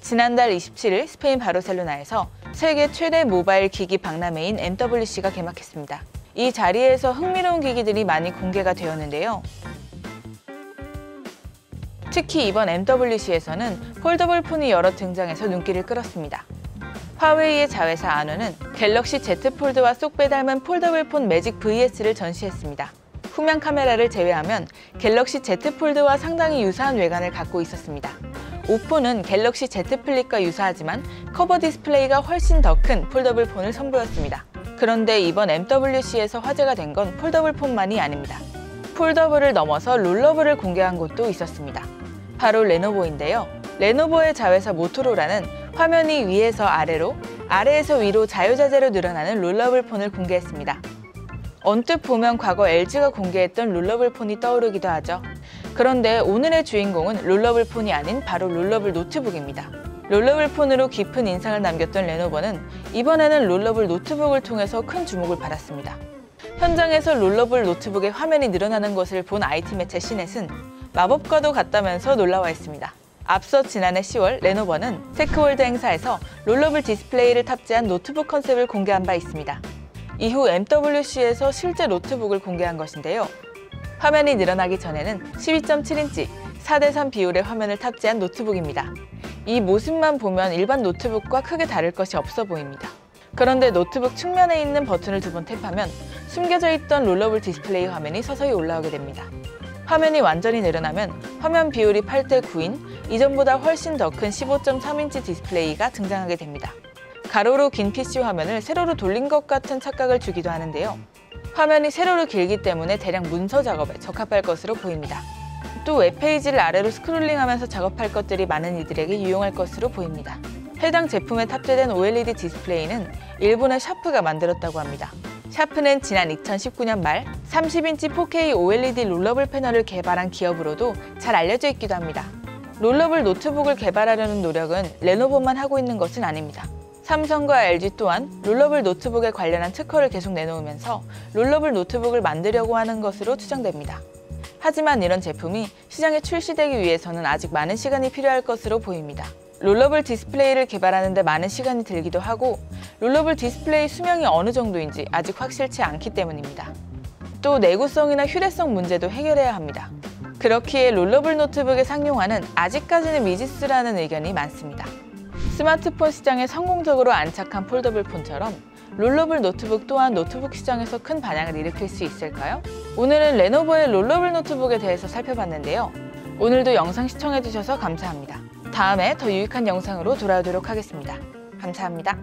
지난달 27일 스페인 바르셀로나에서 세계 최대 모바일 기기 박람회인 MWC가 개막했습니다. 이 자리에서 흥미로운 기기들이 많이 공개가 되었는데요. 특히 이번 MWC에서는 폴더블 폰이 여러 등장해서 눈길을 끌었습니다. 화웨이의 자회사 아누는 갤럭시 Z 폴드와 쏙 빼닮은 폴더블 폰 매직 VS를 전시했습니다. 후면 카메라를 제외하면 갤럭시 Z 폴드와 상당히 유사한 외관을 갖고 있었습니다. 오포는 갤럭시 Z 플립과 유사하지만 커버 디스플레이가 훨씬 더 큰 폴더블 폰을 선보였습니다. 그런데 이번 MWC에서 화제가 된 건 폴더블 폰만이 아닙니다. 폴더블을 넘어서 롤러블을 공개한 곳도 있었습니다. 바로 레노버인데요. 레노버의 자회사 모토로라는 화면이 위에서 아래로, 아래에서 위로 자유자재로 늘어나는 롤러블 폰을 공개했습니다. 언뜻 보면 과거 LG가 공개했던 롤러블 폰이 떠오르기도 하죠. 그런데 오늘의 주인공은 롤러블 폰이 아닌 바로 롤러블 노트북입니다. 롤러블 폰으로 깊은 인상을 남겼던 레노버는 이번에는 롤러블 노트북을 통해서 큰 주목을 받았습니다. 현장에서 롤러블 노트북의 화면이 늘어나는 것을 본 IT 매체 시넷은 마법과도 같다면서 놀라워했습니다. 앞서 지난해 10월 레노버는 세크월드 행사에서 롤러블 디스플레이를 탑재한 노트북 컨셉을 공개한 바 있습니다. 이후 MWC에서 실제 노트북을 공개한 것인데요. 화면이 늘어나기 전에는 12.7인치 4:3 비율의 화면을 탑재한 노트북입니다. 이 모습만 보면 일반 노트북과 크게 다를 것이 없어 보입니다. 그런데 노트북 측면에 있는 버튼을 2번 탭하면 숨겨져 있던 롤러블 디스플레이 화면이 서서히 올라오게 됩니다. 화면이 완전히 늘어나면 화면 비율이 8:9인 이전보다 훨씬 더 큰 15.3인치 디스플레이가 등장하게 됩니다. 가로로 긴 PC 화면을 세로로 돌린 것 같은 착각을 주기도 하는데요. 화면이 세로로 길기 때문에 대량 문서 작업에 적합할 것으로 보입니다. 또 웹페이지를 아래로 스크롤링하면서 작업할 것들이 많은 이들에게 유용할 것으로 보입니다. 해당 제품에 탑재된 OLED 디스플레이는 일본의 샤프가 만들었다고 합니다. 샤프는 지난 2019년 말 30인치 4K OLED 롤러블 패널을 개발한 기업으로도 잘 알려져 있기도 합니다. 롤러블 노트북을 개발하려는 노력은 레노버만 하고 있는 것은 아닙니다. 삼성과 LG 또한 롤러블 노트북에 관련한 특허를 계속 내놓으면서 롤러블 노트북을 만들려고 하는 것으로 추정됩니다. 하지만 이런 제품이 시장에 출시되기 위해서는 아직 많은 시간이 필요할 것으로 보입니다. 롤러블 디스플레이를 개발하는 데 많은 시간이 들기도 하고 롤러블 디스플레이 수명이 어느 정도인지 아직 확실치 않기 때문입니다. 또 내구성이나 휴대성 문제도 해결해야 합니다. 그렇기에 롤러블 노트북의 상용화는 아직까지는 미지수라는 의견이 많습니다. 스마트폰 시장에 성공적으로 안착한 폴더블 폰처럼 롤러블 노트북 또한 노트북 시장에서 큰 반향을 일으킬 수 있을까요? 오늘은 레노버의 롤러블 노트북에 대해서 살펴봤는데요. 오늘도 영상 시청해주셔서 감사합니다. 다음에 더 유익한 영상으로 돌아오도록 하겠습니다. 감사합니다.